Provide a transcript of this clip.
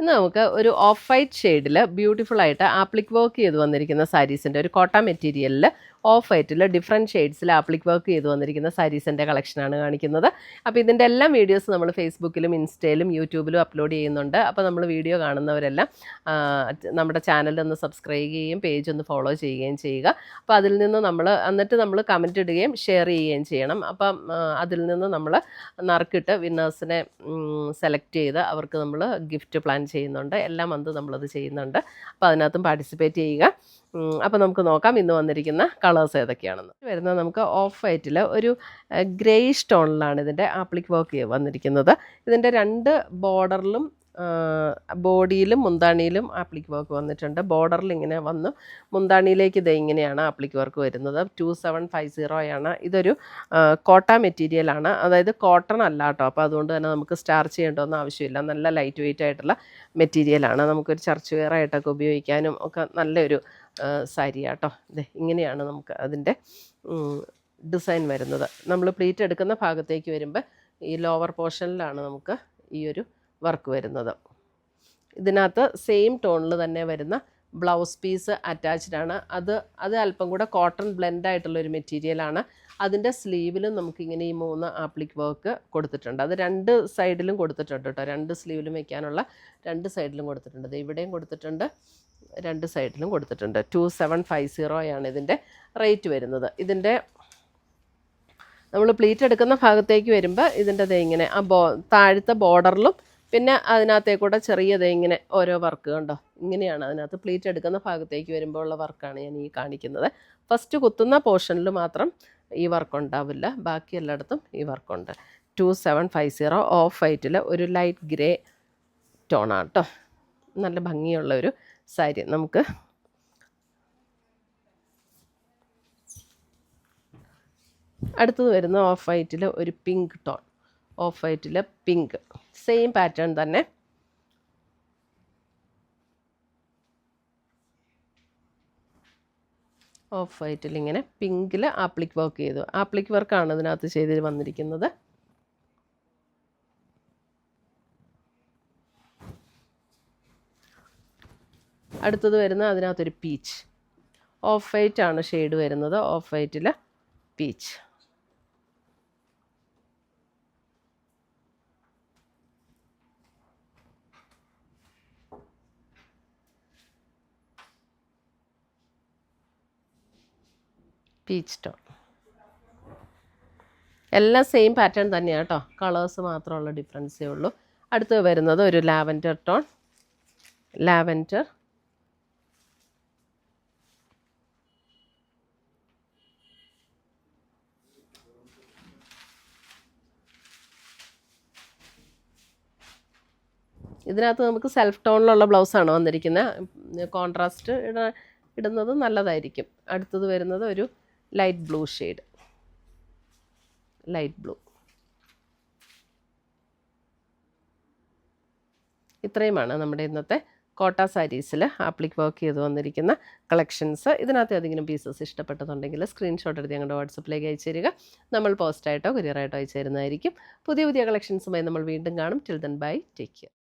ഇന്ന് നമുക്ക് ഒരു ഓഫ് വൈറ്റ് ഷെയ്ഡിൽ ബ്യൂട്ടിഫുൾ ആയിട്ട് ആപ്ലിക് വർക്ക് ചെയ്ത് വന്നിരിക്കുന്ന സാരീസിൻ്റെ ഒരു കോട്ട മെറ്റീരിയലിൽ ഓഫ് വൈറ്റിൽ ഡിഫറെൻറ്റ് ഷെയ്ഡ്സിൽ ആപ്ലിക് വർക്ക് ചെയ്ത് വന്നിരിക്കുന്ന സാരീസിൻ്റെ കളക്ഷനാണ് കാണിക്കുന്നത്. അപ്പോൾ ഇതിൻ്റെ എല്ലാം വീഡിയോസ് നമ്മൾ ഫേസ്ബുക്കിലും ഇൻസ്റ്റയിലും യൂട്യൂബിലും അപ്ലോഡ് ചെയ്യുന്നുണ്ട്. അപ്പോൾ നമ്മൾ വീഡിയോ കാണുന്നവരെല്ലാം നമ്മുടെ ചാനലൊന്ന് സബ്സ്ക്രൈബ് ചെയ്യുകയും പേജ് ഒന്ന് ഫോളോ ചെയ്യുകയും ചെയ്യുക. അപ്പോൾ അതിൽ നിന്ന് എന്നിട്ട് നമ്മൾ കമൻറ്റ് ഇടുകയും ഷെയർ ചെയ്യുകയും ചെയ്യണം. അപ്പം അതിൽ നിന്ന് നമ്മൾ നറുക്കിട്ട് വിന്നേഴ്സിനെ സെലക്ട് ചെയ്ത് അവർക്ക് നമ്മൾ ഗിഫ്റ്റ് പ്ലാൻ ചെയ്യുന്നുണ്ട്. എല്ലാ മന്തും നമ്മളത് ചെയ്യുന്നുണ്ട്. അപ്പോൾ അതിനകത്തും പാർട്ടിസിപ്പേറ്റ് ചെയ്യുക. അപ്പോൾ നമുക്ക് നോക്കാം ഇന്ന് വന്നിരിക്കുന്ന കളേഴ്സ് ഏതൊക്കെയാണെന്ന്. വരുന്നത് നമുക്ക് ഓഫ് വൈറ്റിൽ ഒരു ഗ്രേയിഷ് ടോണിലാണ് ഇതിൻ്റെ ആപ്ലിക് വർക്ക് വന്നിരിക്കുന്നത്. ഇതിൻ്റെ രണ്ട് ബോർഡറിലും ബോഡിയിലും മുന്താണിയിലും ആപ്ലിക് വർക്ക് വന്നിട്ടുണ്ട്. ബോർഡറിൽ ഇങ്ങനെ വന്ന് മുന്താണിയിലേക്ക് ഇത് ഇങ്ങനെയാണ് ആപ്ലിക് വർക്ക് വരുന്നത്. 2750 ഇതൊരു കോട്ട മെറ്റീരിയലാണ്, അതായത് കോട്ടൺ അല്ല കേട്ടോ. അപ്പോൾ അതുകൊണ്ട് തന്നെ നമുക്ക് സ്റ്റാർച്ച് ചെയ്യേണ്ടതൊന്നും ആവശ്യമില്ല. നല്ല ലൈറ്റ് വെയിറ്റ് ആയിട്ടുള്ള മെറ്റീരിയലാണ്. നമുക്കൊരു ചർച്ച് വെയർ ആയിട്ടൊക്കെ ഉപയോഗിക്കാനും ഒക്കെ നല്ലൊരു സാരിയാണ് കേട്ടോ. ഇങ്ങനെയാണ് നമുക്ക് അതിൻ്റെ ഡിസൈൻ വരുന്നത്. നമ്മൾ പ്ലീറ്റ് എടുക്കുന്ന ഭാഗത്തേക്ക് വരുമ്പോൾ ഈ ലോവർ പോർഷനിലാണ് നമുക്ക് ഈ ഒരു വർക്ക് വരുന്നത്. ഇതിനകത്ത് സെയിം ടോണിൽ തന്നെ വരുന്ന ബ്ലൗസ് പീസ് അറ്റാച്ച്ഡ് ആണ്. അത് അല്പം കൂടെ കോട്ടൺ ബ്ലെൻഡ് ആയിട്ടുള്ളൊരു മെറ്റീരിയലാണ്. അതിൻ്റെ സ്ലീവിലും നമുക്കിങ്ങനെ ഈ 3 ആപ്ലിക് വർക്ക് കൊടുത്തിട്ടുണ്ട്. അത് രണ്ട് സൈഡിലും കൊടുത്തിട്ടുണ്ട് കേട്ടോ. രണ്ട് സ്ലീവിലും വയ്ക്കാനുള്ള രണ്ട് സൈഡിലും കൊടുത്തിട്ടുണ്ട്. ഇവിടെയും കൊടുത്തിട്ടുണ്ട്, രണ്ട് സൈഡിലും കൊടുത്തിട്ടുണ്ട്. 2750 ഇതിൻ്റെ റേറ്റ് വരുന്നത്. ഇതിൻ്റെ നമ്മൾ പ്ലീറ്റ് എടുക്കുന്ന ഭാഗത്തേക്ക് വരുമ്പോൾ ഇതിൻ്റെ ഇങ്ങനെ താഴത്തെ ബോർഡറിലും പിന്നെ അതിനകത്തേക്കൂടെ ചെറിയതേ ഇങ്ങനെ ഓരോ വർക്ക് കണ്ടോ. ഇങ്ങനെയാണ് അതിനകത്ത് പ്ലീറ്റ് എടുക്കുന്ന ഭാഗത്തേക്ക് വരുമ്പോൾ ഉള്ള വർക്കാണ് ഞാൻ ഈ കാണിക്കുന്നത്. ഫസ്റ്റ് കുത്തുന്ന പോർഷനിൽ മാത്രം ഈ വർക്ക് ഉണ്ടാവില്ല, ബാക്കി എല്ലായിടത്തും ഈ വർക്കുണ്ട്. 2750 ഓഫ് വൈറ്റിൽ ഒരു ലൈറ്റ് ഗ്രേ ടോണാണ് കേട്ടോ. നല്ല ഭംഗിയുള്ള ഒരു സാരി. നമുക്ക് അടുത്തത് വരുന്ന ഓഫ് വൈറ്റിൽ ഒരു പിങ്ക് ടോൺ. ഓഫ് വൈറ്റിൽ പിങ്ക് സെയിം പാറ്റേൺ തന്നെ. ഓഫ് വൈറ്റിൽ ഇങ്ങനെ പിങ്കിൽ ആപ്ലിക് വർക്ക് ചെയ്തു. ആപ്ലിക് വർക്കാണ് ഇതിനകത്ത് ചെയ്ത് വന്നിരിക്കുന്നത്. അടുത്തത് വരുന്ന അതിനകത്തൊരു പീച്ച്. ഓഫ് വൈറ്റ് ആണ് ഷെയ്ഡ് വരുന്നത്. ഓഫ് വൈറ്റിൽ പീച്ച്. Peach tone. എല്ലാം സെയിം പാറ്റേൺ തന്നെയാണ് കേട്ടോ. കളേഴ്സ് മാത്രമുള്ള ഡിഫറൻസേ ഉള്ളൂ. അടുത്ത് വരുന്നത് ഒരു ലാവൻഡർ ടോൺ. ലാവൻഡർ ഇതിനകത്ത് നമുക്ക് സെൽഫ് ടോണിലുള്ള ബ്ലൗസാണ് വന്നിരിക്കുന്നത്. കോൺട്രാസ്റ്റ് ഇടുന്നത് നല്ലതായിരിക്കും. അടുത്തത് വരുന്നത് ഒരു light blue shade. Light blue. ഇത്രയുമാണ് നമ്മുടെ ഇന്നത്തെ കോട്ട സാരീസിൽ ആപ്ലിക് വർക്ക് ചെയ്ത് വന്നിരിക്കുന്ന കളക്ഷൻസ്. ഇതിനകത്ത് ഏതെങ്കിലും പീസസ് ഇഷ്ടപ്പെട്ടതുണ്ടെങ്കിൽ സ്ക്രീൻഷോട്ട് എടുത്ത് ഞങ്ങളുടെ വാട്സപ്പിലേക്ക് അയച്ചു തരിക. നമ്മൾ പോസ്റ്റായിട്ടോ കൊറിയറായിട്ടോ അയച്ചു തരുന്നതായിരിക്കും. പുതിയ കളക്ഷൻസുമായി നമ്മൾ വീണ്ടും കാണും. Till then bye, take care.